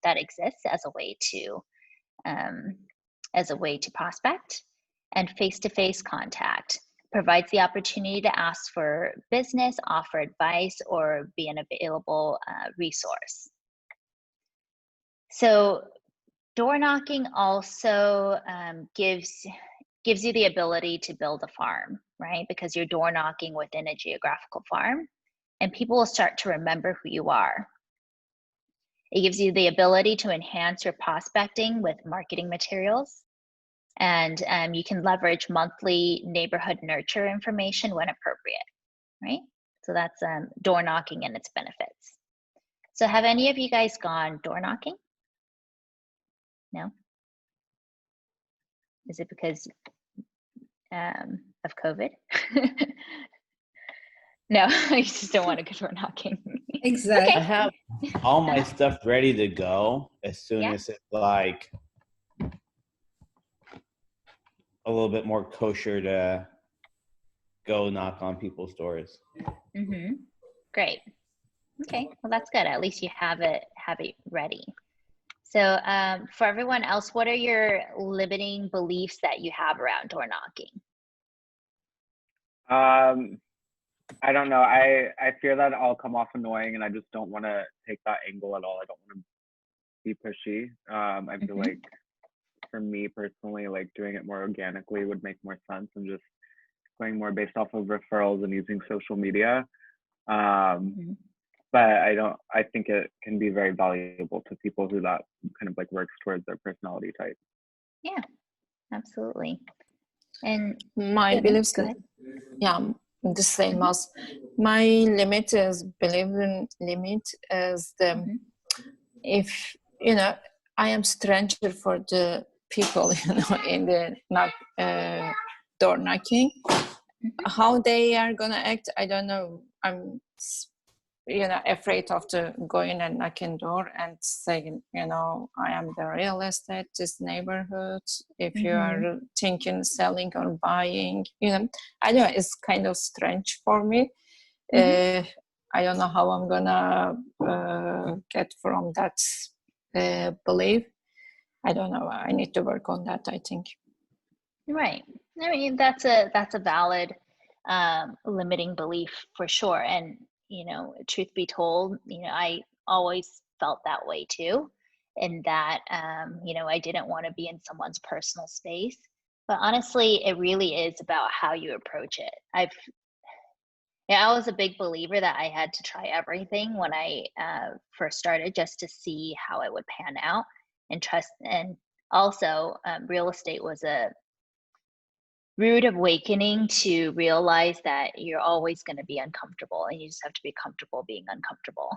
that exists as a way to prospect. And face-to-face contact provides the opportunity to ask for business, offer advice, or be an available resource. So door knocking also gives you the ability to build a farm, right? Because you're door knocking within a geographical farm, and people will start to remember who you are. It gives you the ability to enhance your prospecting with marketing materials, and you can leverage monthly neighborhood nurture information when appropriate, right? So that's door knocking and its benefits. So have any of you guys gone door knocking? No? Is it because of COVID? No, I just don't want to go door knocking. Exactly. Okay. I have all my stuff ready to go as soon as it's like a little bit more kosher to go knock on people's doors. Great. Okay, well that's good. At least you have it ready. So for everyone else, what are your limiting beliefs that you have around door knocking? I don't know. I fear that I'll come off annoying, and I just don't want to take that angle at all. I don't want to be pushy. I feel like for me personally, like doing it more organically would make more sense, and just going more based off of referrals and using social media. But I think it can be very valuable to people who that kind of like works towards their personality type. Yeah, absolutely. And my beliefs, the same as my limit is the if I am stranger for the people in the door knocking, how they are gonna act, I don't know. I'm afraid of going and knocking door and saying, I am the real estate, this neighborhood. If you are thinking selling or buying, I know it's kind of strange for me. I don't know how I'm gonna get from that belief. I don't know. I need to work on that, I think. Right. I mean, that's a valid limiting belief for sure. And truth be told, I always felt that way too, in that, I didn't want to be in someone's personal space. But honestly, it really is about how you approach it. I was a big believer that I had to try everything when I first started, just to see how it would pan out and trust. And also, real estate was a rude awakening to realize that you're always going to be uncomfortable, and you just have to be comfortable being uncomfortable.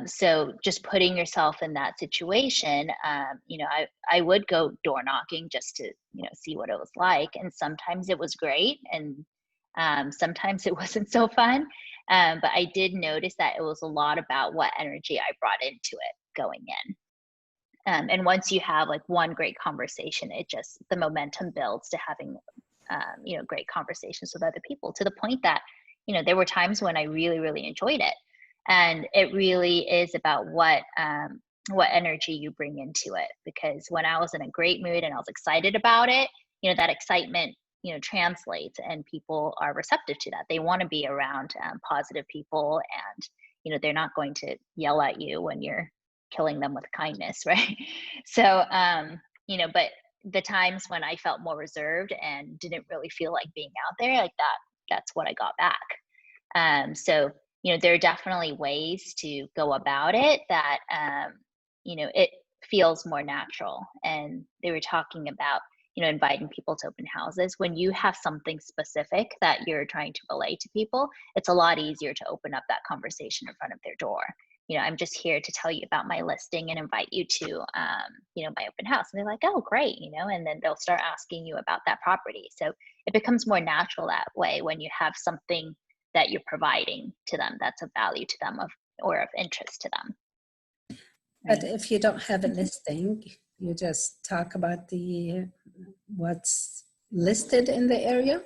So just putting yourself in that situation, I would go door knocking just to, see what it was like. And sometimes it was great, and sometimes it wasn't so fun. But I did notice that it was a lot about what energy I brought into it going in. And once you have like one great conversation, the momentum builds to having, great conversations with other people, to the point that, there were times when I really, really enjoyed it. And it really is about what energy you bring into it. Because when I was in a great mood and I was excited about it, that excitement, translates, and people are receptive to that. They want to be around positive people, and, they're not going to yell at you when you're killing them with kindness, right? So, but the times when I felt more reserved and didn't really feel like being out there, like that's what I got back. So, there are definitely ways to go about it that, it feels more natural. And they were talking about, inviting people to open houses. When you have something specific that you're trying to relay to people, it's a lot easier to open up that conversation in front of their door. I'm just here to tell you about my listing and invite you to, my open house. And they're like, oh, great, and then they'll start asking you about that property. So it becomes more natural that way when you have something that you're providing to them that's of value to them or of interest to them. But if you don't have a listing, you just talk about what's listed in the area?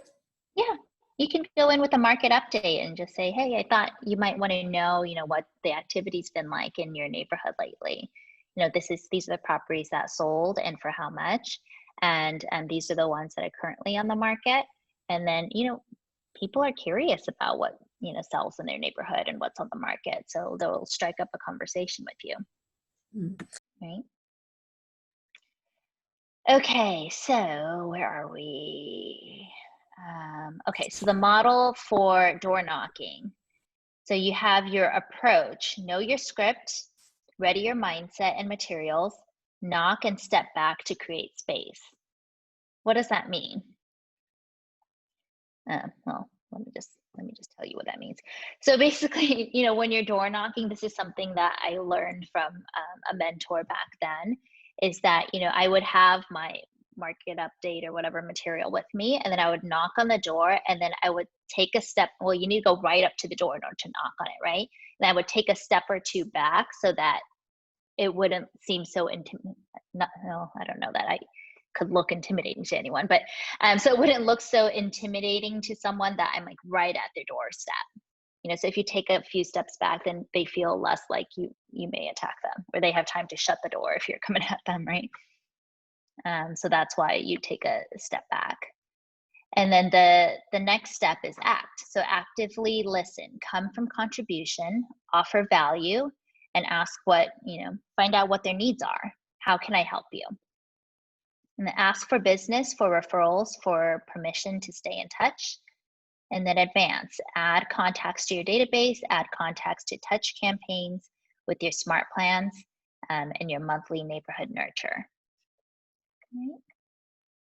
Yeah. you can go in with a market update and just say, hey, I thought you might want to know, what the activity's been like in your neighborhood lately. These are the properties that sold and for how much, and these are the ones that are currently on the market. And then, people are curious about what, sells in their neighborhood and what's on the market. So they'll strike up a conversation with you, right? Okay, so where are we? Okay, so the model for door knocking. So you have your approach, know your script, ready your mindset and materials, knock and step back to create space. What does that mean? Well, let me just tell you what that means. So basically, when you're door knocking, this is something that I learned from a mentor back then, is that, I would have my market update or whatever material with me, and then I would knock on the door, and then I would take a step. Well, you need to go right up to the door in order to knock on it, right? And I would take a step or two back so that it wouldn't seem so intimidating. No, I don't know that I could look intimidating to anyone, but so it wouldn't look so intimidating to someone that I'm like right at their doorstep. So if you take a few steps back, then they feel less like you may attack them, or they have time to shut the door if you're coming at them, right? So that's why you take a step back. And then the next step is act. So actively listen, come from contribution, offer value, and ask find out what their needs are. How can I help you? And then ask for business, for referrals, for permission to stay in touch. And then advance, add contacts to your database, add contacts to touch campaigns with your smart plans and your monthly neighborhood nurture.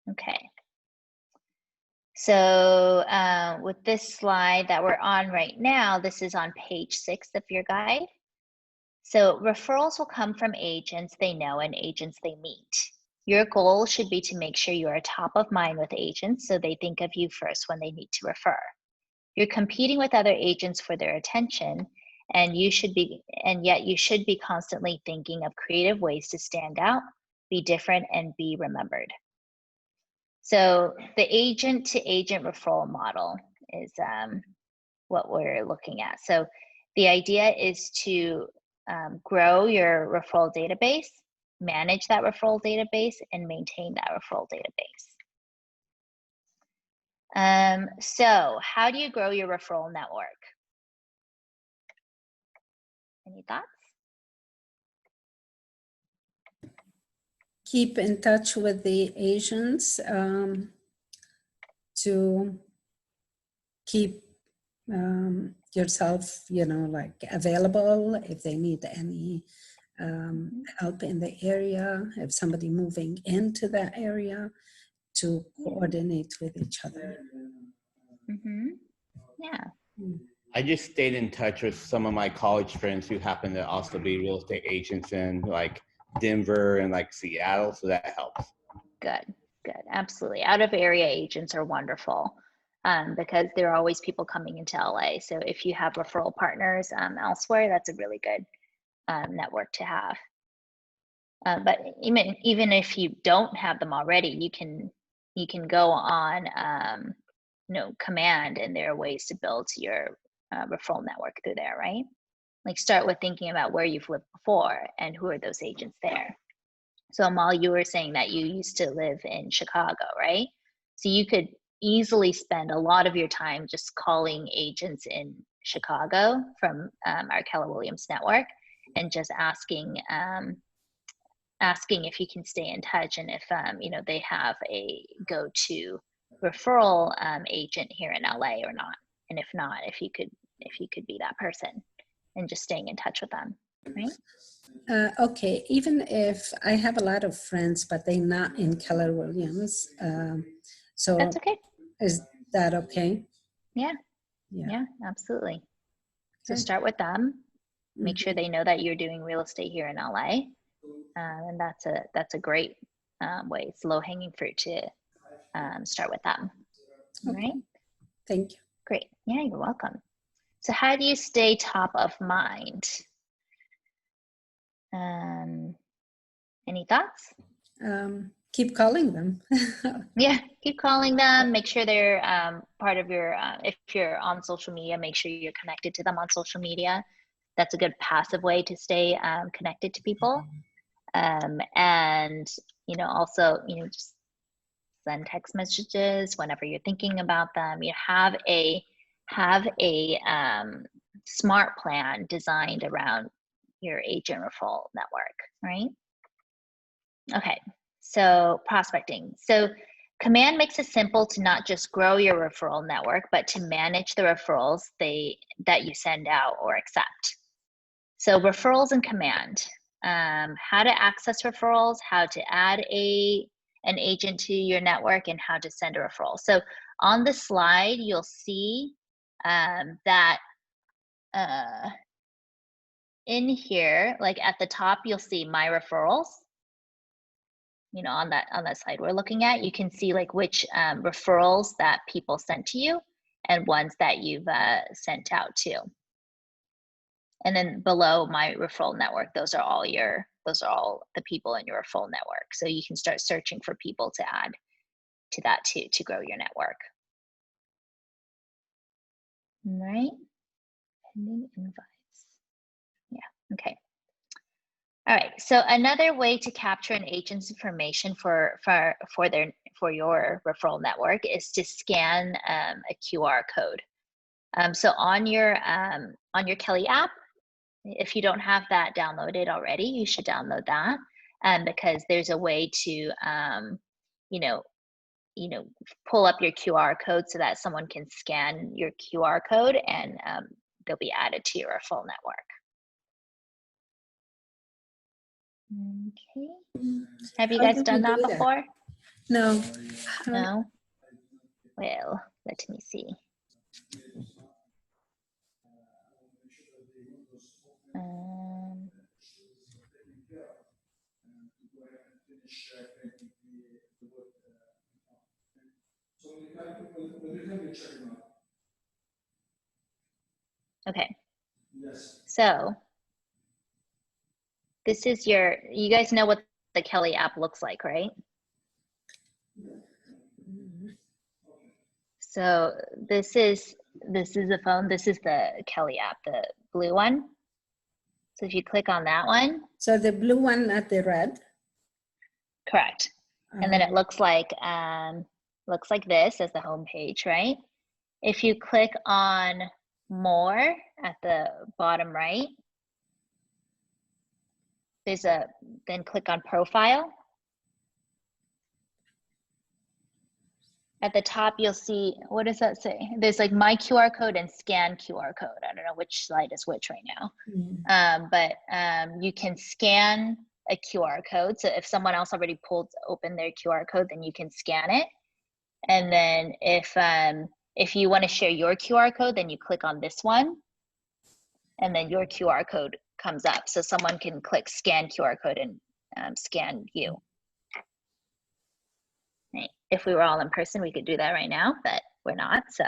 Okay. So with this slide that we're on right now, this is on page 6 of your guide. So referrals will come from agents they know and agents they meet. Your goal should be to make sure you are top of mind with agents so they think of you first when they need to refer. You're competing with other agents for their attention, and yet you should be constantly thinking of creative ways to stand out, be different, and be remembered. So the agent to agent referral model is what we're looking at. So the idea is to grow your referral database, manage that referral database, and maintain that referral database. So how do you grow your referral network? Any thoughts? Keep in touch with the agents to keep yourself, like available if they need any help in the area, if somebody moving into that area, to coordinate with each other. Yeah. I just stayed in touch with some of my college friends who happen to also be real estate agents in like Denver and like Seattle, so that helps. Good. Absolutely. Out of area agents are wonderful because there are always people coming into LA. So if you have referral partners elsewhere, that's a really good network to have. But even if you don't have them already, you can go on command, and there are ways to build your referral network through there, right? Like start with thinking about where you've lived before and who are those agents there. So Amal, you were saying that you used to live in Chicago, right? So you could easily spend a lot of your time just calling agents in Chicago from our Keller Williams network and just asking if you can stay in touch and if they have a go-to referral agent here in LA or not, and if not, if you could be that person, and just staying in touch with them, right? Okay, even if I have a lot of friends, but they're not in Keller Williams, so That's okay. is that okay? Yeah, absolutely. So Okay. start with them, make sure they know that you're doing real estate here in LA, and that's a great way. It's low-hanging fruit to start with them. All right. Thank you. Great. Yeah, you're welcome. So how do you stay top of mind? Any thoughts? keep calling them. Yeah, keep calling them. Make sure they're part of your, if you're on social media, make sure you're connected to them on social media. That's a good passive way to stay connected to people. And, you know, also, you know, just send text messages whenever you're thinking about them. You have a smart plan designed around your agent referral network, right? Okay, so prospecting. So Command makes it simple to not just grow your referral network, but to manage the referrals that you send out or accept. So referrals in Command, how to access referrals, how to add an agent to your network, and how to send a referral. So on the slide, you'll see that in here, like at the top, you'll see My Referrals. You know, on that slide we're looking at, you can see like which referrals that people sent to you and ones that you've sent out to. And then below My Referral Network, those are all the people in your referral network. So you can start searching for people to add to that to grow your network. All right, pending invites. Yeah, okay. All right, so another way to capture an agent's information for your referral network is to scan a QR code. So on your Kelly app, if you don't have that downloaded already, you should download that, because there's a way to you know, pull up your QR code so that someone can scan your QR code and they'll be added to your referral network. Okay. Have you How guys do we done that do before? No. No? Well, let me see. Okay. So this is you guys know what the Kelly app looks like, right? So this is the phone. This is the Kelly app, the blue one. So if you click on that one. So the blue one, not the red? Correct. And then it looks like this as the home page, right? If you click on more at the bottom right, then click on profile. At the top, you'll see, what does that say? There's like My QR code and Scan QR code. I don't know which slide is which right now. But you can scan a QR code. So if someone else already open their QR code, then you can scan it. And then if you want to share your QR code, then you click on this one. And then your QR code comes up. So someone can click Scan QR code and scan you. Right. If we were all in person, we could do that right now, but we're not. So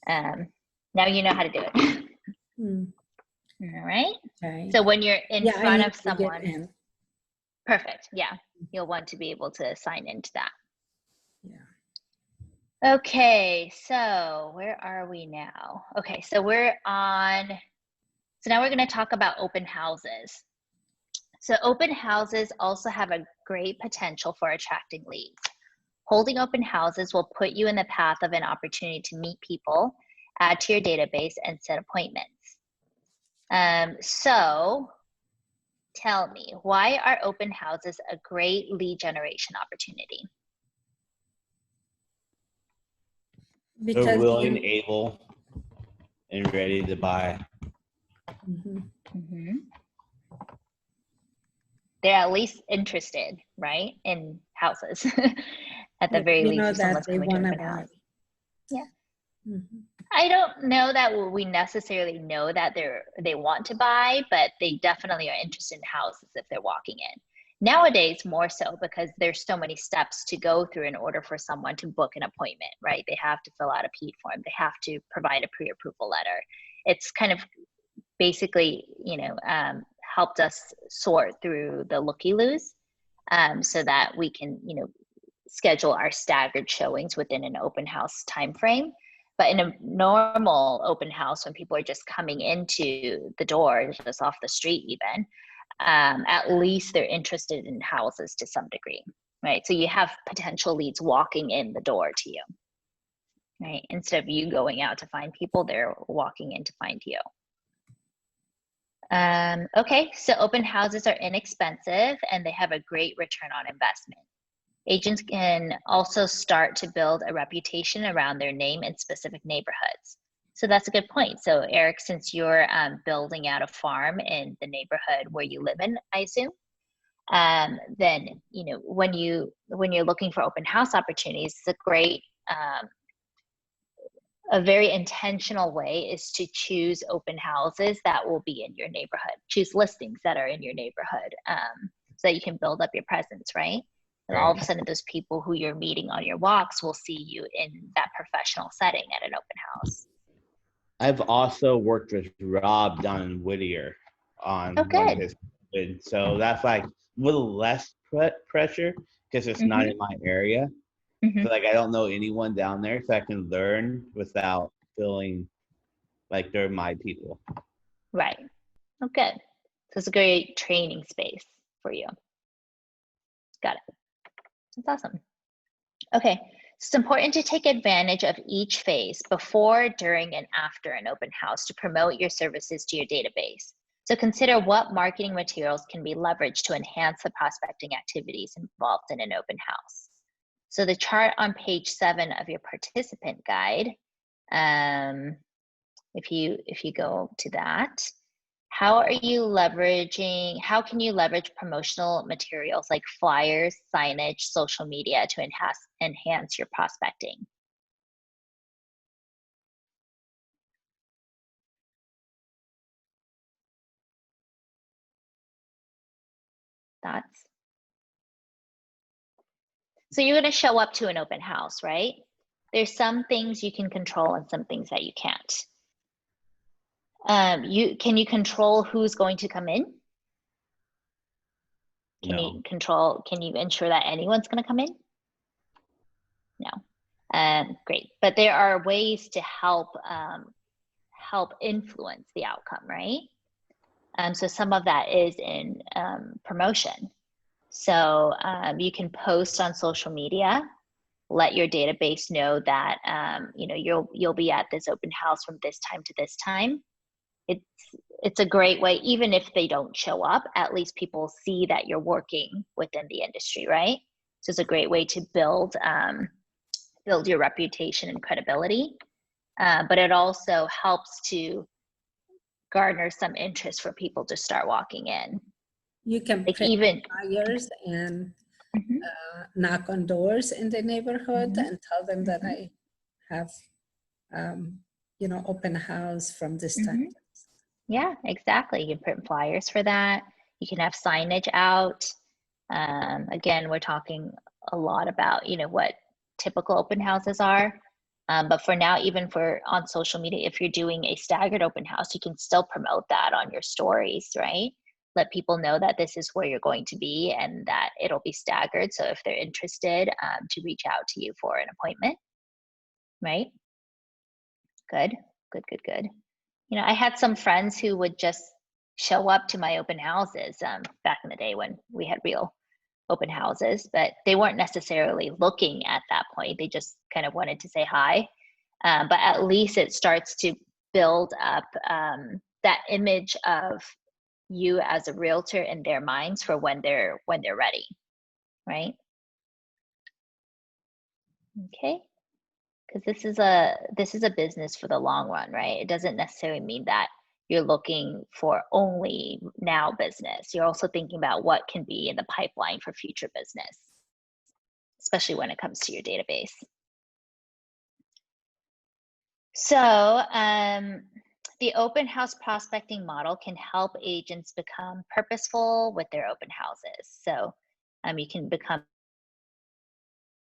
now you know how to do it. All right. Okay. So when you're in front of someone, perfect. Yeah, you'll want to be able to sign into that. Yeah. Okay. So where are we now? Okay. So now we're going to talk about open houses. So open houses also have a great potential for attracting leads. Holding open houses will put you in the path of an opportunity to meet people, add to your database, and set appointments. So tell me, why are open houses a great lead generation opportunity? Because they're willing, able, and ready to buy. They're at least interested, right, in houses. At the very least, if someone's coming to an open house. Yeah. I don't know that we necessarily know that they want to buy, but they definitely are interested in houses if they're walking in. Nowadays, more so, because there's so many steps to go through in order for someone to book an appointment, right? They have to fill out a PED form. They have to provide a pre-approval letter. It's kind of basically, helped us sort through the looky-loos. so that we can, schedule our staggered showings within an open house timeframe. But in a normal open house, when people are just coming into the door, just off the street even, at least they're interested in houses to some degree, right? So you have potential leads walking in the door to you, right? Instead of you going out to find people, they're walking in to find you. Okay, so open houses are inexpensive and they have a great return on investment. Agents can also start to build a reputation around their name in specific neighborhoods. So that's a good point. So Eric, since you're building out a farm in the neighborhood where you live in, I assume, then when you're looking for open house opportunities, it's a great, a very intentional way is to choose open houses that will be in your neighborhood. Choose listings that are in your neighborhood, so that you can build up your presence, right? And all of a sudden, those people who you're meeting on your walks will see you in that professional setting at an open house. I've also worked with Rob down in Whittier on one of his, so that's like a little less pressure because it's not in my area. So like I don't know anyone down there, so I can learn without feeling like they're my people. Right. Oh, good. So it's a great training space for you. Got it. That's awesome. Okay, so it's important to take advantage of each phase before, during, and after an open house to promote your services to your database. So consider what marketing materials can be leveraged to enhance the prospecting activities involved in an open house. So the chart on page 7 of your participant guide, if you go to that, how can you leverage promotional materials like flyers, signage, social media to enhance your prospecting? Thoughts? So you're going to show up to an open house, right? There's some things you can control and some things that you can't. Can you control who's going to come in? Can you ensure that anyone's going to come in? No. Great. But there are ways to help influence the outcome, right? So some of that is in promotion. So you can post on social media, let your database know that you'll be at this open house from this time to this time. It's a great way, even if they don't show up, at least people see that you're working within the industry, right? So it's a great way to build your reputation and credibility, but it also helps to garner some interest for people to start walking in. You can like print even flyers and knock on doors in the neighborhood and tell them that I have, open house from this time. Yeah, exactly. You can print flyers for that. You can have signage out. Again, we're talking a lot about, what typical open houses are. But for now, even on social media, if you're doing a staggered open house, you can still promote that on your stories, right? Let people know that this is where you're going to be and that it'll be staggered. So if they're interested, to reach out to you for an appointment, right? Good. I had some friends who would just show up to my open houses back in the day when we had real open houses, but they weren't necessarily looking at that point. They just kind of wanted to say hi. But at least it starts to build up that image of you as a realtor in their minds for when they're ready, right? Okay. Because this is a business for the long run, right? It doesn't necessarily mean that you're looking for only now business. You're also thinking about what can be in the pipeline for future business, especially when it comes to your database. So the open house prospecting model can help agents become purposeful with their open houses. So you can become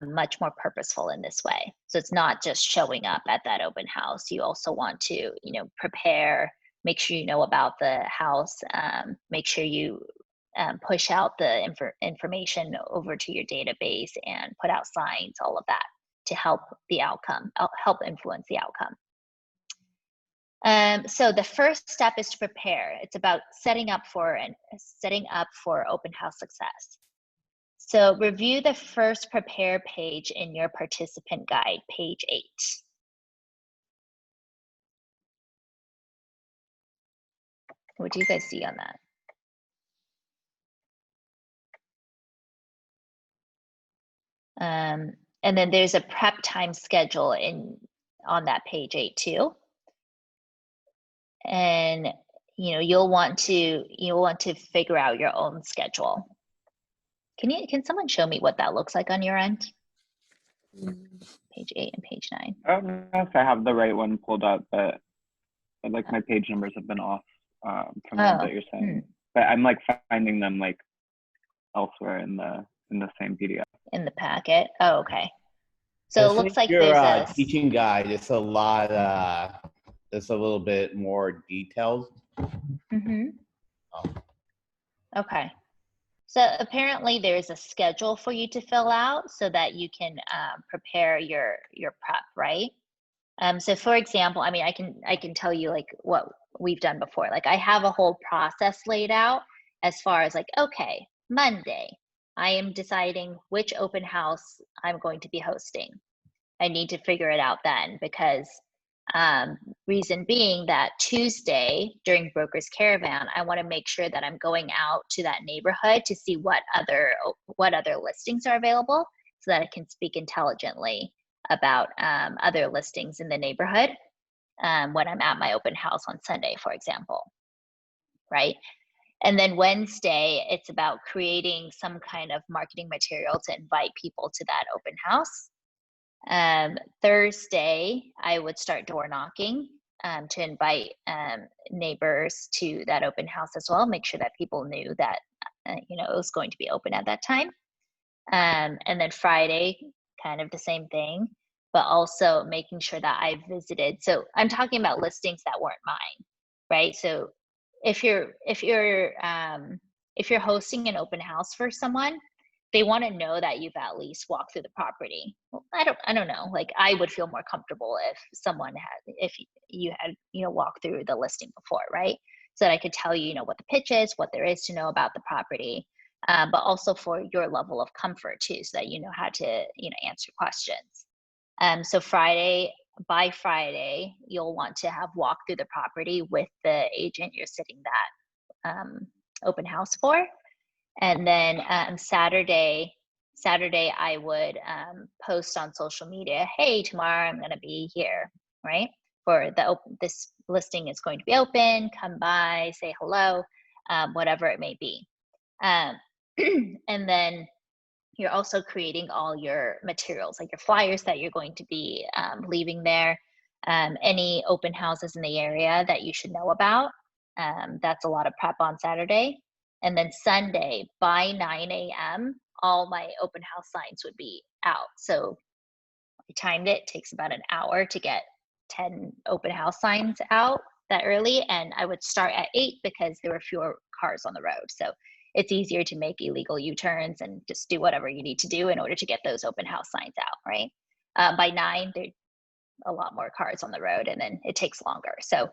much more purposeful in this way. So it's not just showing up at that open house. You also want to, prepare, make sure you know about the house, make sure you push out the information over to your database and put out signs, all of that to help the outcome, help influence the outcome. So the first step is to prepare. It's about setting up for open house success. So review the first prepare page in your participant guide, page 8. What do you guys see on that? And then there's a prep time schedule on that page 8 too. And you'll want to figure out your own schedule. Can someone show me what that looks like on your end? Page 8 and page 9. I don't know if I have the right one pulled up, but like my page numbers have been off from the ones that you're saying. But I'm like finding them like elsewhere in the same PDF. In the packet. Oh, okay. So it looks like your there's a teaching guide. It's a lot. It's a little bit more detailed. Mm-hmm. Oh. Okay. So apparently there's a schedule for you to fill out so that you can prepare your prep, right? So for example, I mean, I can tell you like what we've done before. Like I have a whole process laid out as far as like, okay, Monday, I am deciding which open house I'm going to be hosting. I need to figure it out then because reason being that Tuesday during Broker's Caravan, I want to make sure that I'm going out to that neighborhood to see what other listings are available so that I can speak intelligently about other listings in the neighborhood when I'm at my open house on Sunday, for example, right? And then Wednesday, it's about creating some kind of marketing material to invite people to that open house. Thursday, I would start door knocking to invite neighbors to that open house as well. Make sure that people knew that it was going to be open at that time. And then Friday, kind of the same thing, but also making sure that I visited. So I'm talking about listings that weren't mine, right? So if you're hosting an open house for someone, they want to know that you've at least walked through the property. Well, I don't know. Like I would feel more comfortable if you had walked through the listing before, right? So that I could tell you, what the pitch is, what there is to know about the property, but also for your level of comfort too, so that you know how to answer questions. So by Friday, you'll want to have walked through the property with the agent you're sitting that open house for. And then Saturday, I would post on social media, hey, tomorrow I'm going to be here, right? For this listing is going to be open, come by, say hello, whatever it may be. And then you're also creating all your materials, like your flyers that you're going to be leaving there, any open houses in the area that you should know about. That's a lot of prep on Saturday. And then Sunday by 9 a.m., all my open house signs would be out. So I timed it. It takes about an hour to get 10 open house signs out that early. And I would start at 8 because there were fewer cars on the road. So it's easier to make illegal U-turns and just do whatever you need to do in order to get those open house signs out, right? By 9, there's a lot more cars on the road and then it takes longer. So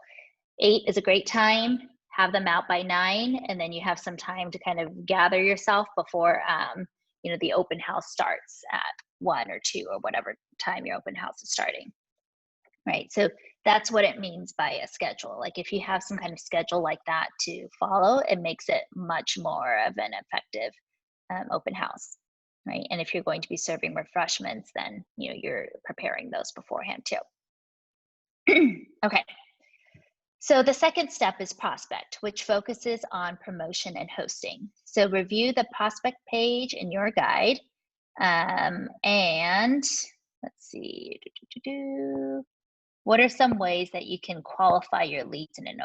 8 is a great time. Have them out by 9, and then you have some time to kind of gather yourself before the open house starts at 1 or 2 or whatever time your open house is starting. Right. So that's what it means by a schedule. Like if you have some kind of schedule like that to follow, it makes it much more of an effective open house. Right. And if you're going to be serving refreshments, then you're preparing those beforehand too. Okay. So the second step is prospect, which focuses on promotion and hosting. So review the prospect page in your guide. And let's see, what are some ways that you can qualify your leads in an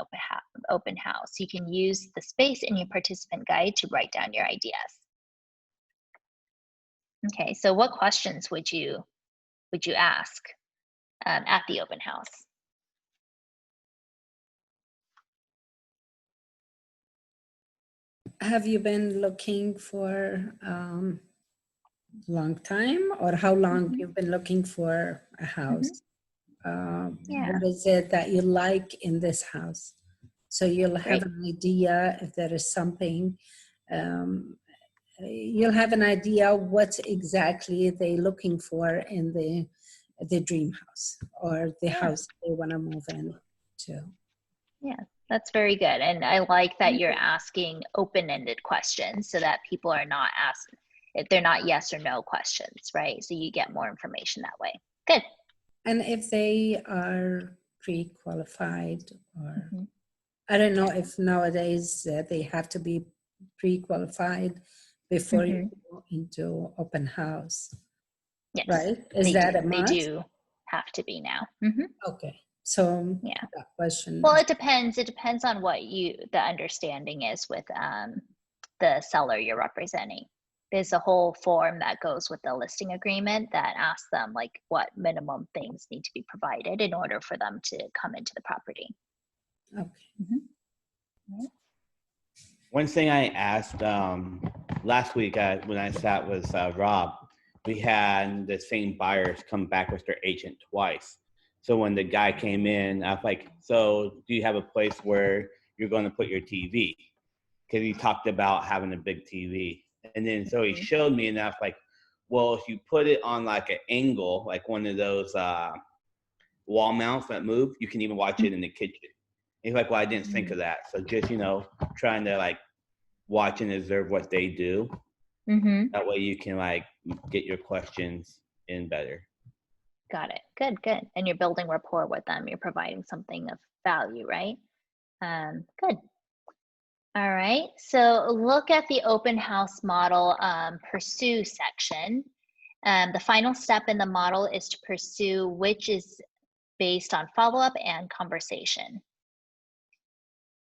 open house? You can use the space in your participant guide to write down your ideas. Okay, so what questions would you ask at the open house? have you been looking for long time, or how long Mhm. you've been looking for a Mhm. house? Yeah, What is it that you like in this house? So you'll have great. an idea if there is something. Um, you'll have an idea what exactly they're looking for in the dream house or the Yeah, house they want to move in to. yeah, that's very good. And I like that you're asking open-ended questions so that people are not asked, if they're not yes or no questions, right? So you get more information that way. Good. And if they are pre-qualified, or Mhm. I don't know if nowadays they have to be pre-qualified before you Mhm. go into open house, Yes, right? Is they that do. a They must? do have to be now. Mhm. Okay, so Yeah. that question Well, is, it depends. It depends on what the understanding is with the seller you're representing. There's a whole form that goes with the listing agreement that asks them like what minimum things need to be provided in order for them to come into the property. okay. Mhm. Right. One thing I asked last week when I sat with Rob, we had the same buyers come back with their agent twice. So when the guy came in, I was like, "So do you have a place where you're going to put your TV?" Because he talked about having a big TV, and then so he Mhm. showed me, and I was like, "Well, if you put it on like an angle, like one of those wall mounts that move, you can even watch it in the kitchen." He's like, "Well, I didn't think of that." So just trying to like watch and observe what they do. Mhm. That way you can like get your questions in better. Got it. Good, good. And you're building rapport with them. You're providing something of value, right? Good. All right. So look at the open house model pursue section. The final step in the model is to pursue, which is based on follow-up and conversation.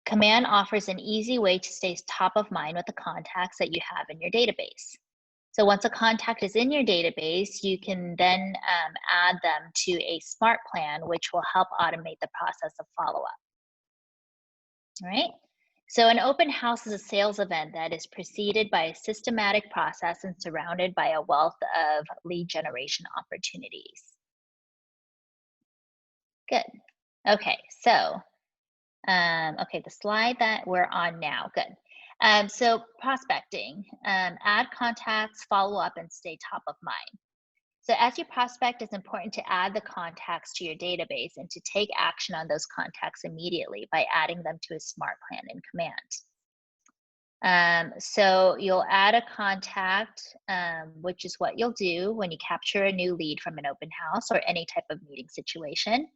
Command offers an easy way to stay top of mind with the contacts that you have in your database. So once a contact is in your database, you can then add them to a smart plan, which will help automate the process of follow-up. All right. So an open house is a sales event that is preceded by a systematic process and surrounded by a wealth of lead generation opportunities. Good. Okay, so okay, the slide that we're on now. Good. So prospecting, add contacts, follow up, and stay top of mind. So as you prospect, it's important to add the contacts to your database and to take action on those contacts immediately by adding them to a smart plan in command. So you'll add a contact, which is what you'll do when you capture a new lead from an open house or any type of meeting situation.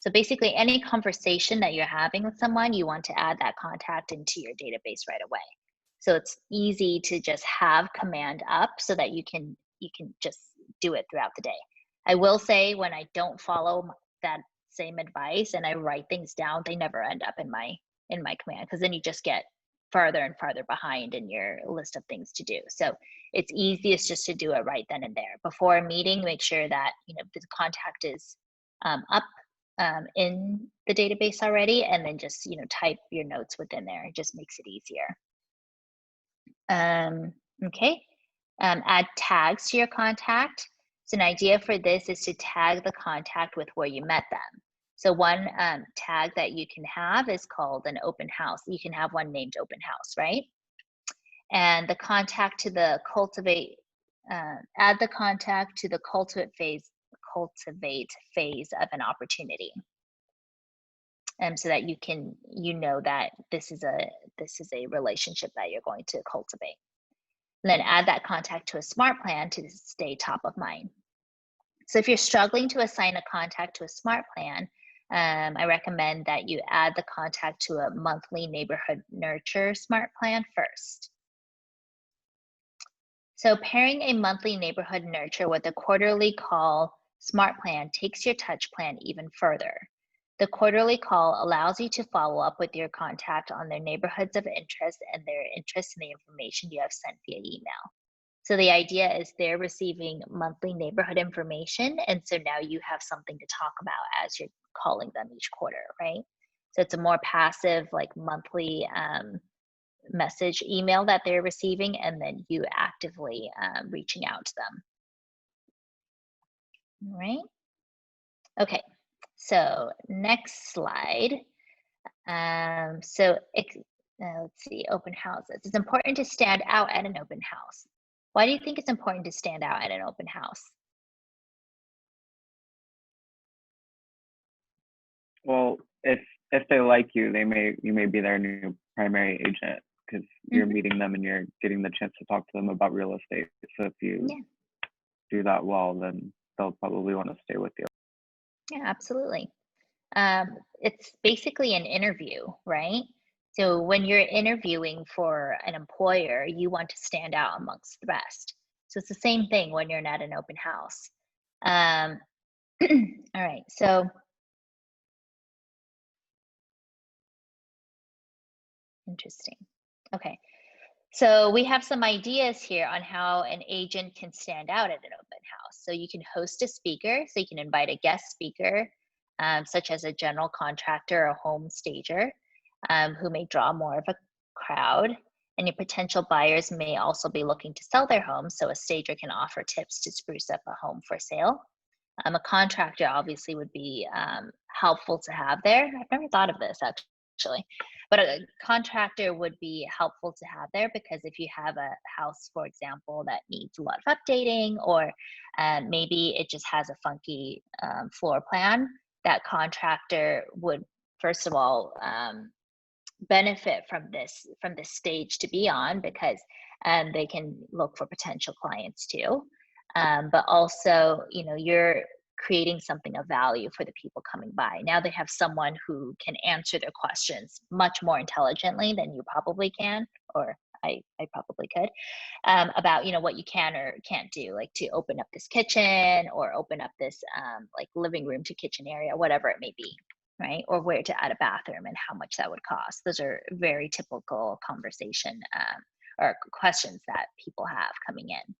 So basically, any conversation that you're having with someone, you want to add that contact into your database right away. So it's easy to just have command up so that you can just do it throughout the day. I will say when I don't follow that same advice and I write things down, they never end up in my command because then you just get farther and farther behind in your list of things to do. So it's easiest just to do it right then and there. Before a meeting, make sure that the contact is up in the database already, and then just type your notes within there. It just makes it easier. Okay. Add tags to your contact. So an idea for this is to tag the contact with where you met them. So one tag that you can have is called an open house. You can have one named open house, right? And the contact to the cultivate, add the contact to the cultivate phase of an opportunity. So that you know that this is a relationship that you're going to cultivate. And then add that contact to a smart plan to stay top of mind. So if you're struggling to assign a contact to a smart plan, I recommend that you add the contact to a monthly neighborhood nurture smart plan first. So pairing a monthly neighborhood nurture with a quarterly call smart plan takes your touch plan even further. The quarterly call allows you to follow up with your contact on their neighborhoods of interest and their interest in the information you have sent via email. So the idea is they're receiving monthly neighborhood information, and so now you have something to talk about as you're calling them each quarter, right? So it's a more passive, like monthly message email that they're receiving, and then you actively reaching out to them. All right. Okay. So next slide. Let's see, open houses. It's important to stand out at an open house. Why do you think it's important to stand out at an open house? Well, if they like you, you may be their new primary agent because you're meeting them and you're getting the chance to talk to them about real estate. So if you do that well, then they'll probably want to stay with you. Yeah, absolutely. It's basically an interview, right? So when you're interviewing for an employer, you want to stand out amongst the rest. So it's the same thing when you're at an open house. All right, so interesting. Okay, so we have some ideas here on how an agent can stand out at an open house. So you can host a speaker, so you can invite a guest speaker, such as a general contractor or home stager, who may draw more of a crowd. And your potential buyers may also be looking to sell their homes, so a stager can offer tips to spruce up a home for sale. A contractor obviously would be helpful to have there. I've never thought of this actually, but a contractor would be helpful to have there because if you have a house, for example, that needs a lot of updating, or maybe it just has a funky floor plan, that contractor would first of all benefit from this stage to be on, because they can look for potential clients too. But also, you know, you're creating something of value for the people coming by. Now they have someone who can answer their questions much more intelligently than you probably can, or I probably could, about, you know, what you can or can't do, like to open up this kitchen or open up this like living room to kitchen area, whatever it may be, right? Or where to add a bathroom and how much that would cost. Those are very typical conversation or questions that people have coming in.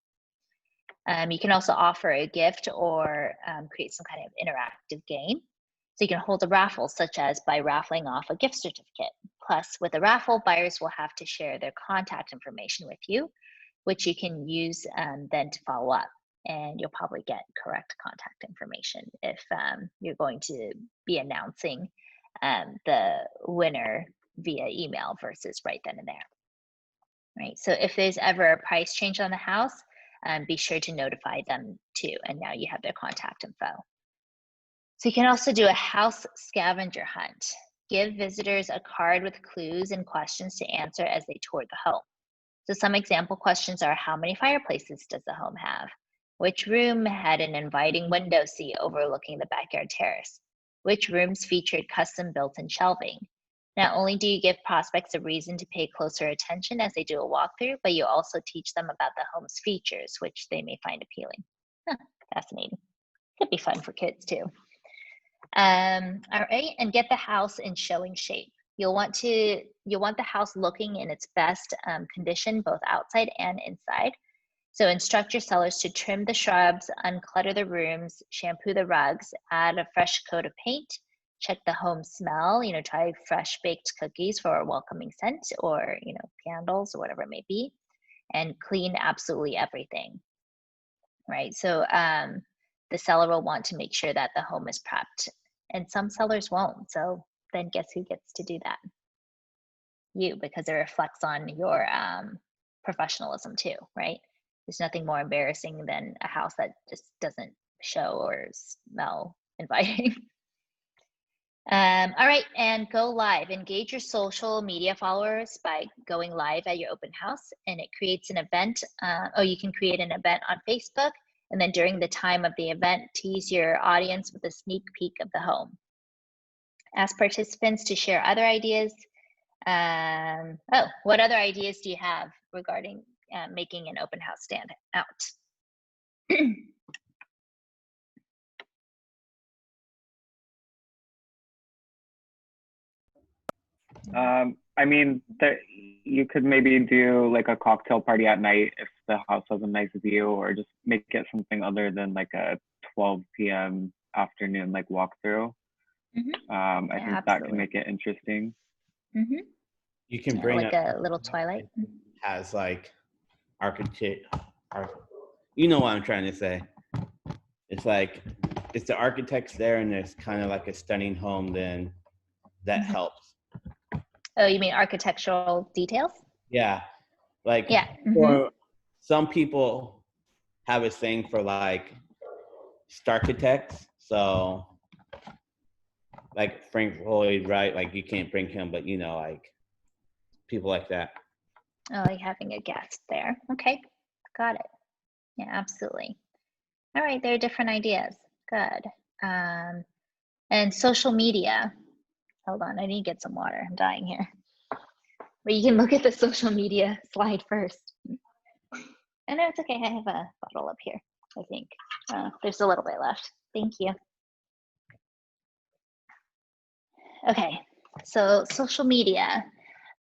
You can also offer a gift or create some kind of interactive game. So you can hold a raffle, such as by raffling off a gift certificate. Plus, with a raffle, buyers will have to share their contact information with you, which you can use then to follow up. And you'll probably get correct contact information if you're going to be announcing the winner via email versus right then and there. Right. So if there's ever a price change on the house, be sure to notify them too. And now you have their contact info. So you can also do a house scavenger hunt. Give visitors a card with clues and questions to answer as they tour the home. So some example questions are: how many fireplaces does the home have? Which room had an inviting window seat overlooking the backyard terrace? Which rooms featured custom built-in shelving? Not only do you give prospects a reason to pay closer attention as they do a walkthrough, but you also teach them about the home's features, which they may find appealing. Huh, fascinating. Could be fun for kids too. All right, and get the house in showing shape. You'll want the house looking in its best condition, both outside and inside. So instruct your sellers to trim the shrubs, unclutter the rooms, shampoo the rugs, add a fresh coat of paint, check the home smell, you know, try fresh baked cookies for a welcoming scent, or, you know, candles or whatever it may be, and clean absolutely everything, right? So the seller will want to make sure that the home is prepped, and some sellers won't. So then guess who gets to do that? You, because it reflects on your professionalism too, right? There's nothing more embarrassing than a house that just doesn't show or smell inviting. All right, and go live. Engage your social media followers by going live at your open house, and it creates an event. You can create an event on Facebook, and then during the time of the event, tease your audience with a sneak peek of the home. Ask participants to share other ideas. What other ideas do you have regarding making an open house stand out? I mean, you could maybe do like a cocktail party at night if the house has a nice view, or just make it something other than like a 12 p.m. afternoon like walkthrough. I think that can make it interesting. You can bring like a little twilight. Has like architect, you know what I'm trying to say. It's like, it's the architects there and there's kind of like a stunning home, then that helps. Oh, you mean architectural details? Yeah. Like Yeah. for some people have a thing for like starchitects. So like Frank Lloyd Wright, like you can't bring him, but you know, like people like that. Oh, like having a guest there. Okay, got it. Yeah, absolutely. All right, there are different ideas. Good. And social media. Hold on, I need to get some water. I'm dying here. But you can look at the social media slide first. And no, it's okay. I have a bottle up here, I think. There's a little bit left. Thank you. Okay, so social media.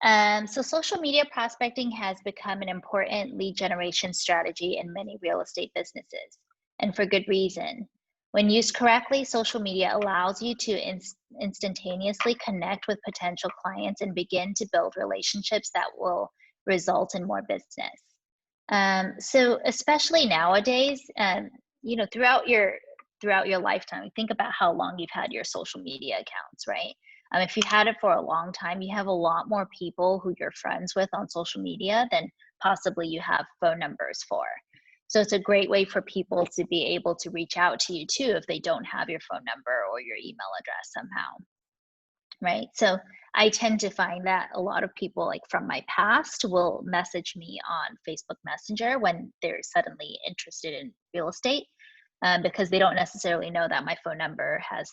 So social media prospecting has become an important lead generation strategy in many real estate businesses, and for good reason. When used correctly, social media allows you to instantaneously connect with potential clients and begin to build relationships that will result in more business. So especially nowadays, you know, throughout your lifetime, think about how long you've had your social media accounts, right? If you've had it for a long time, you have a lot more people who you're friends with on social media than possibly you have phone numbers for. So it's a great way for people to be able to reach out to you too if they don't have your phone number or your email address somehow, right? So I tend to find that a lot of people, like from my past, will message me on Facebook Messenger when they're suddenly interested in real estate. Because they don't necessarily know that my phone number has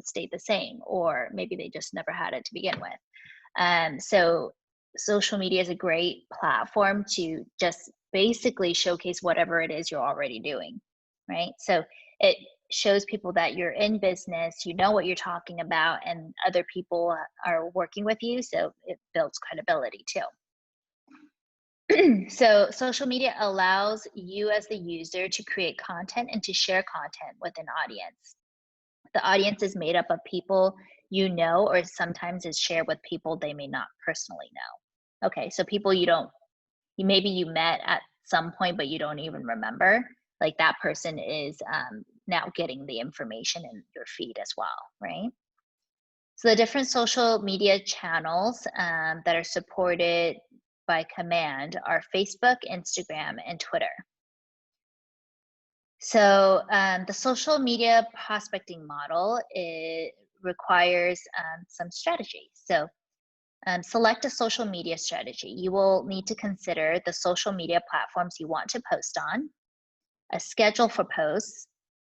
stayed the same, or maybe they just never had it to begin with. So social media is a great platform to just basically showcase whatever it is you're already doing, right? So it shows people that you're in business, you know what you're talking about, and other people are working with you, so it builds credibility too. So social media allows you as the user to create content and to share content with an audience. The audience is made up of people you know, or sometimes is shared with people they may not personally know. Okay, so people maybe you met at some point, but you don't even remember. Like that person is now getting the information in your feed as well, right? So the different social media channels that are supported by command are Facebook, Instagram, and Twitter. So the social media prospecting model, it requires some strategy. So select a social media strategy. You will need to consider the social media platforms you want to post on, a schedule for posts,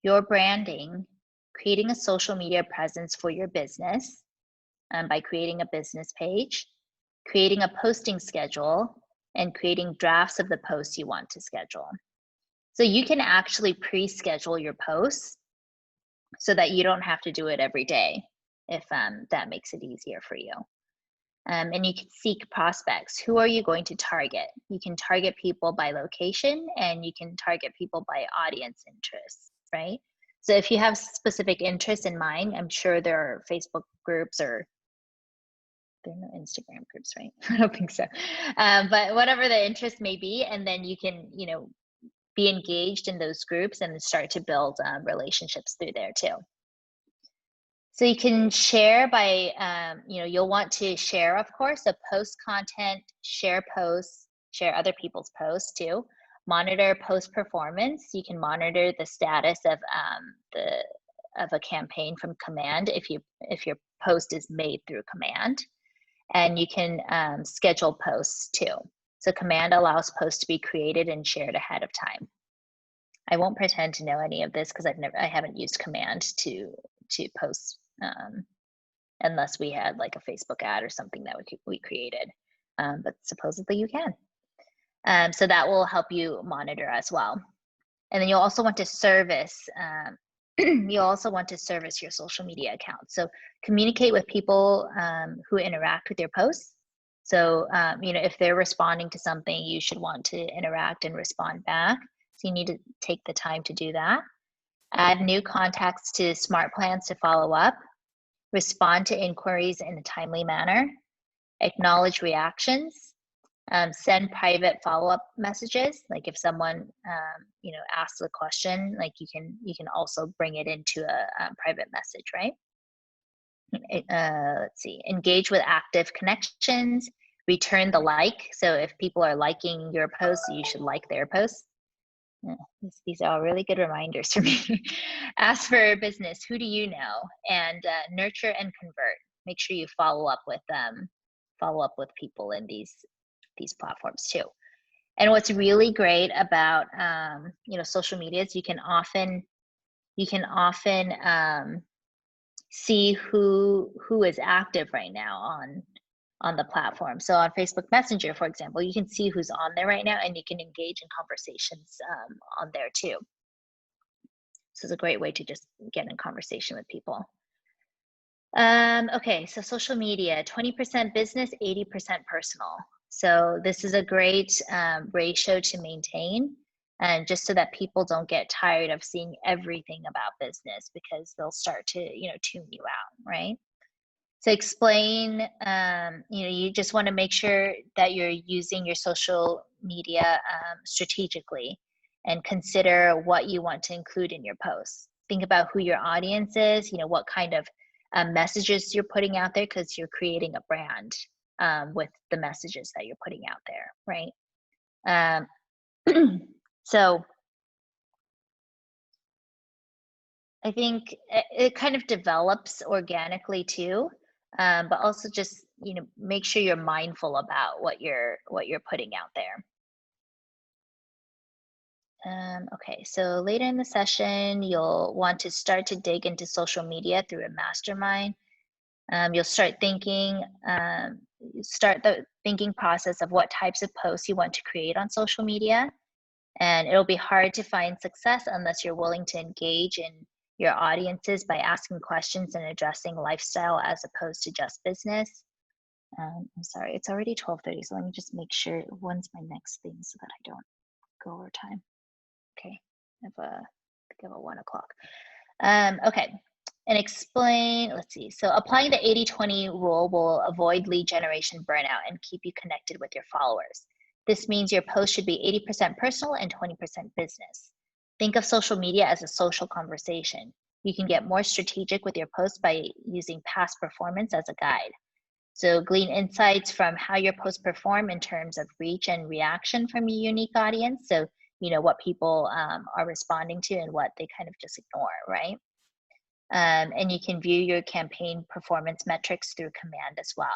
your branding, creating a social media presence for your business by creating a business page, creating a posting schedule, and creating drafts of the posts you want to schedule. So you can actually pre-schedule your posts so that you don't have to do it every day if that makes it easier for you. And you can seek prospects. Who are you going to target? You can target people by location, and you can target people by audience interests, right? So if you have specific interests in mind, I'm sure there are Facebook groups, or there are no Instagram groups, right? I don't think so. But whatever the interest may be, and then you can, you know, be engaged in those groups and start to build relationships through there too. So you can share by, you know, you'll want to share, of course, so post content, share posts, share other people's posts too. Monitor post performance. You can monitor the status of a campaign from command if your post is made through command, and you can schedule posts too. So command allows posts to be created and shared ahead of time. I won't pretend to know any of this because I haven't used command to post unless we had like a Facebook ad or something that we created. But supposedly you can. So that will help you monitor as well. And then you'll also want to service. You'll also want to service your social media account. So communicate with people who interact with your posts. So you know, if they're responding to something, you should want to interact and respond back. So you need to take the time to do that. Add new contacts to smart plans to follow up. Respond to inquiries in a timely manner. acknowledge reactions, send private follow-up messages. Like if someone, asks a question, like you can also bring it into a private message, right? Let's see, engage with active connections, return the like. So if people are liking your posts, you should like their posts. These are all really good reminders for me. Ask for business, who do you know? And nurture and convert. Make sure you follow up with people in these platforms too. And what's really great about social media is you can often see who is active right now on the platform. So on Facebook Messenger, for example, you can see who's on there right now, and you can engage in conversations on there too. So it's a great way to just get in conversation with people. Okay, so social media, 20% business, 80% personal. So this is a great ratio to maintain, and just so that people don't get tired of seeing everything about business, because they'll start to tune you out, right? So explain, you just want to make sure that you're using your social media strategically, and consider what you want to include in your posts. Think about who your audience is, what kind of messages you're putting out there, because you're creating a brand with the messages that you're putting out there, right? So I think it kind of develops organically too, but also just make sure you're mindful about what you're putting out there. Okay, so later in the session, you'll want to start to dig into social media through a mastermind. You'll start the thinking process of what types of posts you want to create on social media. And it'll be hard to find success unless you're willing to engage in your audiences by asking questions and addressing lifestyle as opposed to just business. I'm sorry, it's already 12:30, so let me just make sure when's my next thing so that I don't go over time. Okay, I have a 1 o'clock. Okay, and explain, let's see. So applying the 80-20 rule will avoid lead generation burnout and keep you connected with your followers. This means your post should be 80% personal and 20% business. Think of social media as a social conversation. You can get more strategic with your posts by using past performance as a guide. So glean insights from how your posts perform in terms of reach and reaction from your unique audience. So what people are responding to and what they kind of just ignore, right? And you can view your campaign performance metrics through command as well.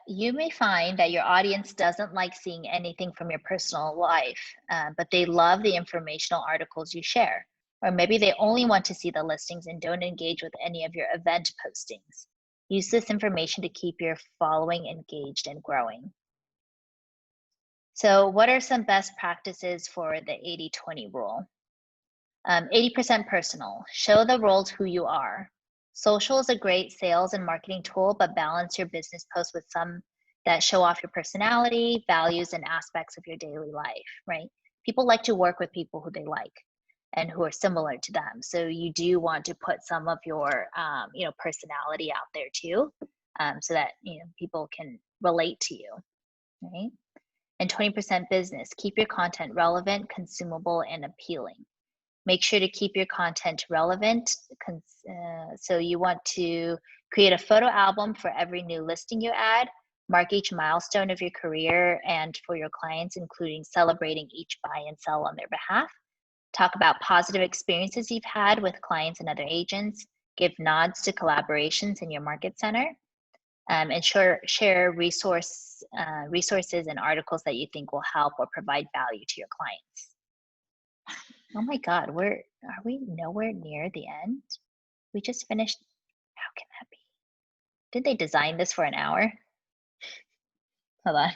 You may find that your audience doesn't like seeing anything from your personal life, but they love the informational articles you share. Or maybe they only want to see the listings and don't engage with any of your event postings. Use this information to keep your following engaged and growing. So what are some best practices for the 80-20 rule? 80% personal. Show the world who you are. Social is a great sales and marketing tool, but balance your business posts with some that show off your personality, values, and aspects of your daily life, right? People like to work with people who they like and who are similar to them. So you do want to put some of your, personality out there too, so that, people can relate to you, right? And 20% business. Keep your content relevant, consumable, and appealing. Make sure to keep your content relevant. So you want to create a photo album for every new listing you add, mark each milestone of your career and for your clients, including celebrating each buy and sell on their behalf. Talk about positive experiences you've had with clients and other agents. Give nods to collaborations in your market center. And share resources and articles that you think will help or provide value to your clients. Oh my God, are we nowhere near the end? We just finished. How can that be? Did they design this for an hour? Hold on,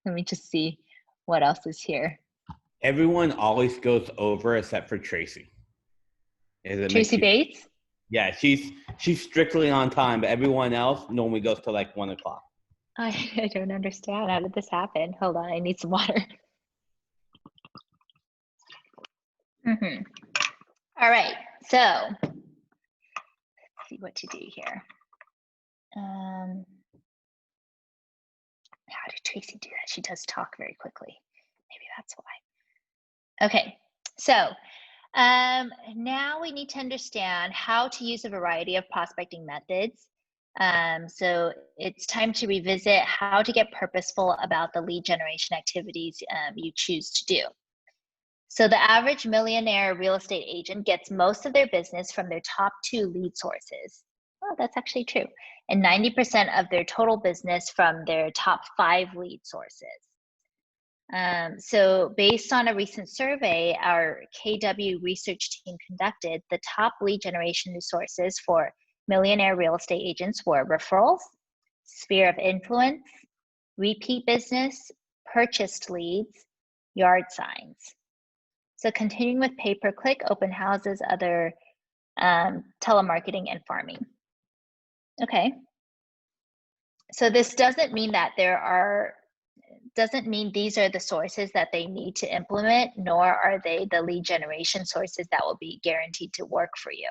let me just see what else is here. Everyone always goes over except for Tracy. Tracy Bates? Yeah, she's strictly on time, but everyone else normally goes to like 1 o'clock. I don't understand. How did this happen? Hold on, I need some water. All right, so let's see what to do here. How did Tracy do that? She does talk very quickly. Maybe that's why. Okay, so now we need to understand how to use a variety of prospecting methods. So it's time to revisit how to get purposeful about the lead generation activities you choose to do. So the average millionaire real estate agent gets most of their business from their top 2 lead sources. Oh, that's actually true. And 90% of their total business from their top 5 lead sources. So based on a recent survey our KW research team conducted, the top lead generation sources for millionaire real estate agents were referrals, sphere of influence, repeat business, purchased leads, yard signs. So continuing with pay-per-click, open houses, other telemarketing, and farming. Okay. So this doesn't mean that doesn't mean these are the sources that they need to implement, nor are they the lead generation sources that will be guaranteed to work for you.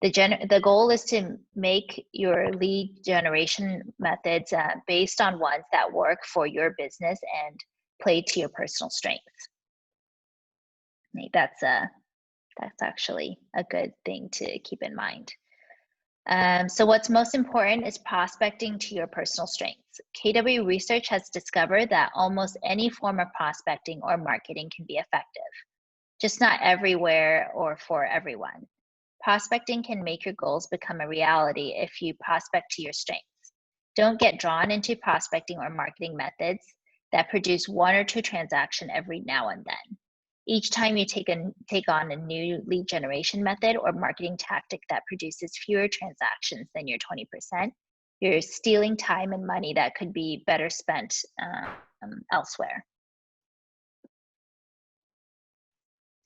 The goal is to make your lead generation methods based on ones that work for your business and play to your personal strengths. That's actually a good thing to keep in mind. So what's most important is prospecting to your personal strengths. KW research has discovered that almost any form of prospecting or marketing can be effective, just not everywhere or for everyone. Prospecting can make your goals become a reality if you prospect to your strengths. Don't get drawn into prospecting or marketing methods that produce 1 or 2 transactions every now and then. Each time you take on a new lead generation method or marketing tactic that produces fewer transactions than your 20%, you're stealing time and money that could be better spent elsewhere.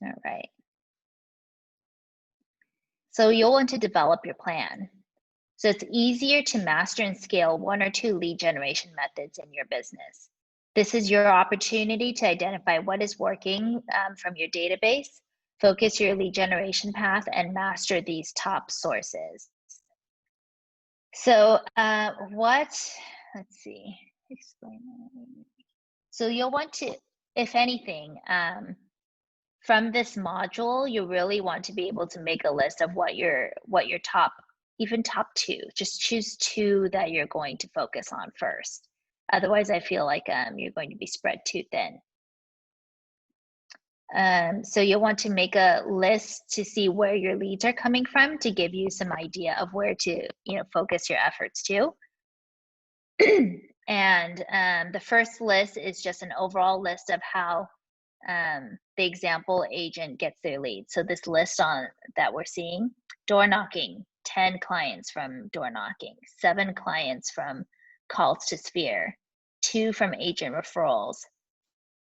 All right. So you'll want to develop your plan. So it's easier to master and scale 1 or 2 lead generation methods in your business. This is your opportunity to identify what is working from your database, focus your lead generation path, and master these top sources. So let's see, explain that. So you'll want to, if anything, from this module, you really want to be able to make a list of what your top, even top 2, just choose 2 that you're going to focus on first. Otherwise, I feel like you're going to be spread too thin. So you'll want to make a list to see where your leads are coming from to give you some idea of where to focus your efforts to. And the first list is just an overall list of how the example agent gets their leads. So this list that we're seeing: door knocking, 10 clients from door knocking, 7 clients from calls to Sphere, 2 from agent referrals,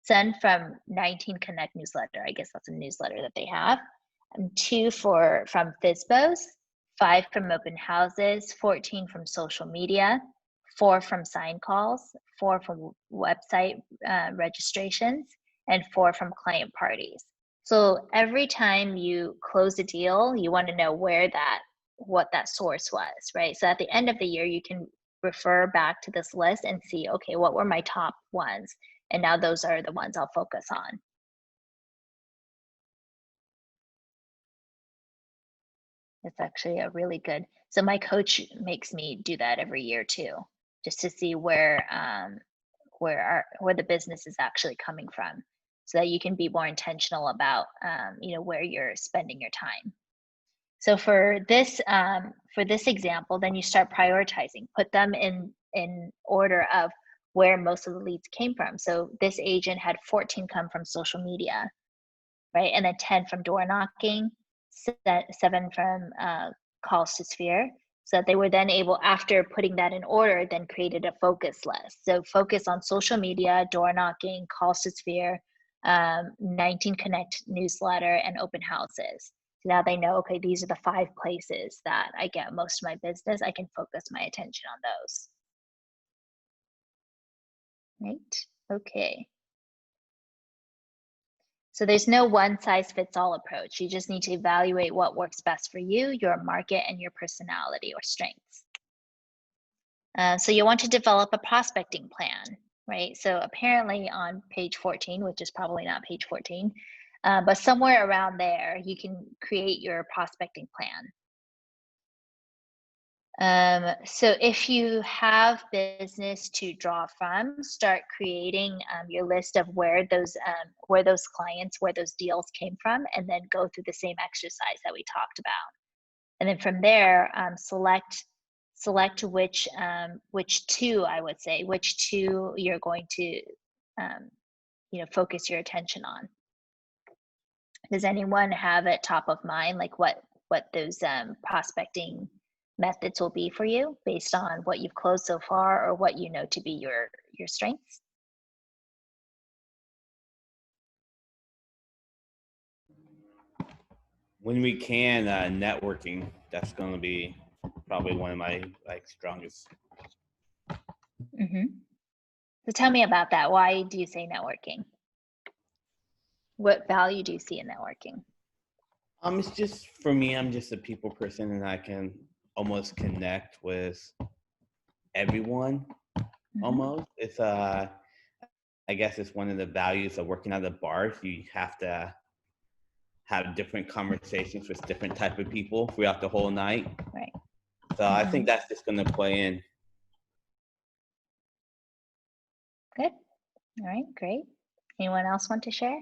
10 from 19 Connect newsletter. I guess that's a newsletter that they have, and 2 from FISBOs, 5 from open houses, 14 from social media, 4 from sign calls, 4 from website registrations, and 4 from client parties. So every time you close a deal, you want to know what that source was, right? So at the end of the year, you can refer back to this list and see, okay, what were my top ones? And now those are the ones I'll focus on. It's actually a really good, so my coach makes me do that every year too, just to see where the business is actually coming from, so that you can be more intentional about where you're spending your time. So for this example, then you start prioritizing, put them in order of where most of the leads came from. So this agent had 14 come from social media, right? And then 10 from door knocking, 7 from calls to Sphere. So that they were then able, after putting that in order, then created a focus list. So focus on social media, door knocking, calls to Sphere, 19 Connect newsletter, and open houses. So now they know, okay, these are the 5 places that I get most of my business. I can focus my attention on those. Right? Okay. So there's no one size fits all approach. You just need to evaluate what works best for you, your market, and your personality or strengths. So you want to develop a prospecting plan, right? So apparently on page 14, which is probably not page 14, but somewhere around there, you can create your prospecting plan. So if you have business to draw from, start creating your list of where those clients, where those deals came from, and then go through the same exercise that we talked about. And then from there, select which two, I would say, which two you're going to focus your attention on. Does anyone have it top of mind, like what those prospecting methods will be for you based on what you've closed so far or what you know to be your strengths? When we can, networking, that's going to be probably one of my strongest. Mm-hmm. So tell me about that. Why do you say networking? What value do you see in networking? It's just, for me, I'm just a people person, and I can almost connect with everyone. Mm-hmm. Almost. It's I guess it's one of the values of working at the bars. You have to have different conversations with different type of people throughout the whole night. Right. So I think that's just going to play in. Good. All right, great. Anyone else want to share?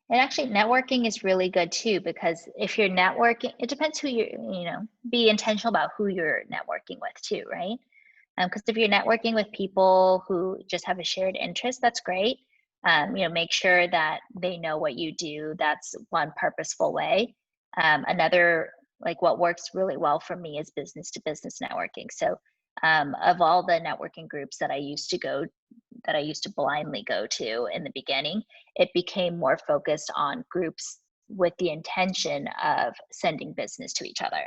And actually, networking is really good too, because if you're networking, it depends who be intentional about who you're networking with too, right? Because if you're networking with people who just have a shared interest, that's great. Make sure that they know what you do. That's one purposeful way. Another, like what works really well for me is business to business networking. So of all the networking groups that I used to blindly go to in the beginning, it became more focused on groups with the intention of sending business to each other.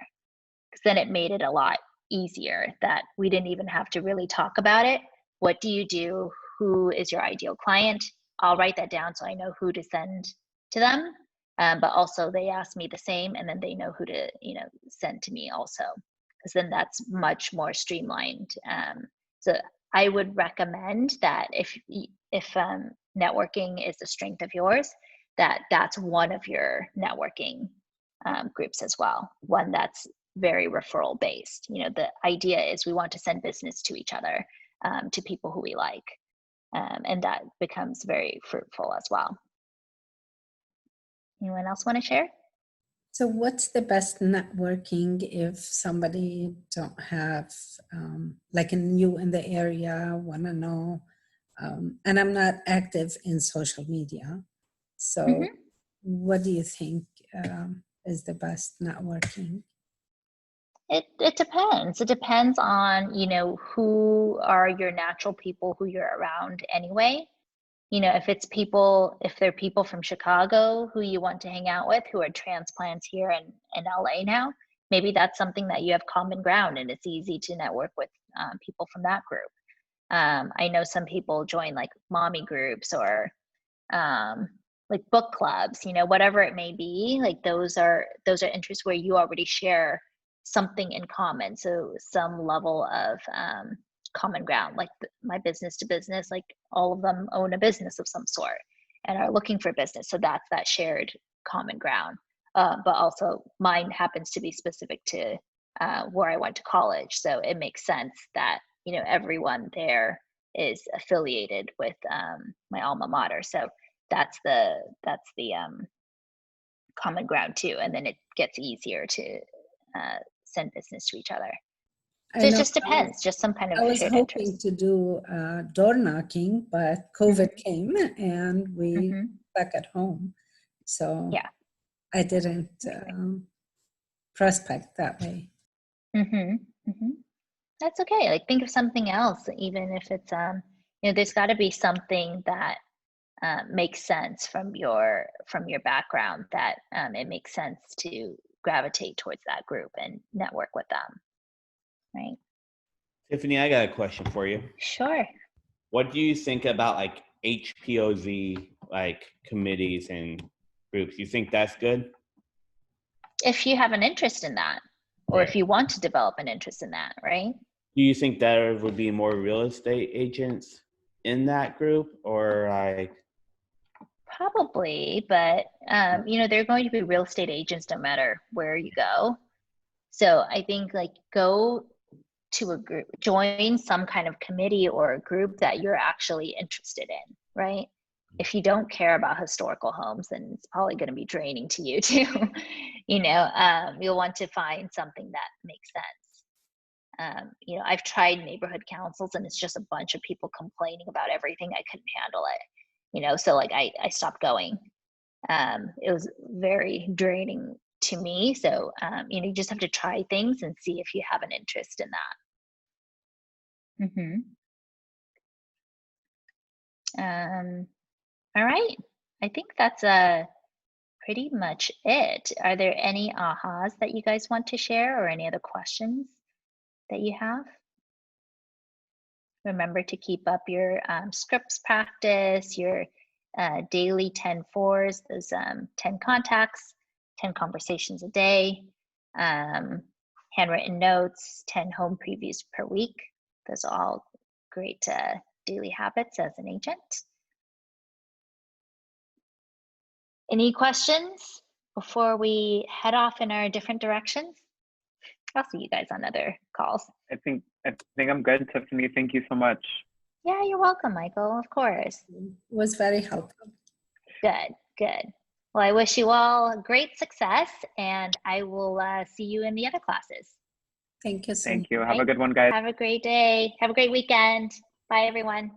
Because then it made it a lot easier that we didn't even have to really talk about it. What do you do? Who is your ideal client? I'll write that down so I know who to send to them. But also they ask me the same, and then they know who to send to me also, because then that's much more streamlined. So I would recommend that if networking is the strength of yours, that's one of your networking groups as well. One that's very referral based. The idea is we want to send business to each other, to people who we like, and that becomes very fruitful as well. Anyone else want to share? So what's the best networking if somebody don't have, like you in the area, want to know, and I'm not active in social media. So what do you think is the best networking? It depends. It depends on, who are your natural people who you're around anyway. If they're people from Chicago who you want to hang out with, who are transplants here in LA now, maybe that's something that you have common ground and it's easy to network with people from that group. I know some people join like mommy groups or like book clubs, whatever it may be. Like those are interests where you already share something in common. So some level of common ground, like my business to business, like all of them own a business of some sort and are looking for business. So that's that shared common ground. But also mine happens to be specific to where I went to college. So it makes sense that, everyone there is affiliated with my alma mater. So that's the common ground too. And then it gets easier to send business to each other. So it just depends, just some kind of I was shared hoping interest. to do door knocking, but COVID came and we stuck at home. So yeah, I didn't prospect that way. That's okay. Like think of something else, even if it's there's got to be something that makes sense from your background, that it makes sense to gravitate towards that group and network with them, right? Tiffany, I got a question for you. Sure. What do you think about like HPOZ, like committees and groups? You think that's good? If you have an interest in that. or Right. if you want to develop an interest in that, right? Do you think there would be more real estate agents in that group, or like? Probably, but you know, there are going to be real estate agents no matter where you go. So I think like go to a group, join some kind of committee or a group that you're actually interested in, right? If you don't care about historical homes, then it's probably going to be draining to you too. You know, you'll want to find something that makes sense. You know, I've tried neighborhood councils and it's just a bunch of people complaining about everything. I couldn't handle it, you know, so like I stopped going. It was very draining to me. So, you know, you just have to try things and see if you have an interest in that. All right. I think that's pretty much it. Are there any ahas that you guys want to share or any other questions that you have? Remember to keep up your scripts practice, your daily 10-4s, those 10 contacts, 10 conversations a day, handwritten notes, 10 home previews per week. Those are all great daily habits as an agent. Any questions before we head off in our different directions? I'll see you guys on other calls. I think I'm good, Tiffany. Thank you so much. Yeah, you're welcome, Michael. Of course. It was very helpful. Good, good. Well, I wish you all great success, and I will see you in the other classes. Thank you so much. Thank you. Have a good one, guys. Have a great day. Have a great weekend. Bye, everyone.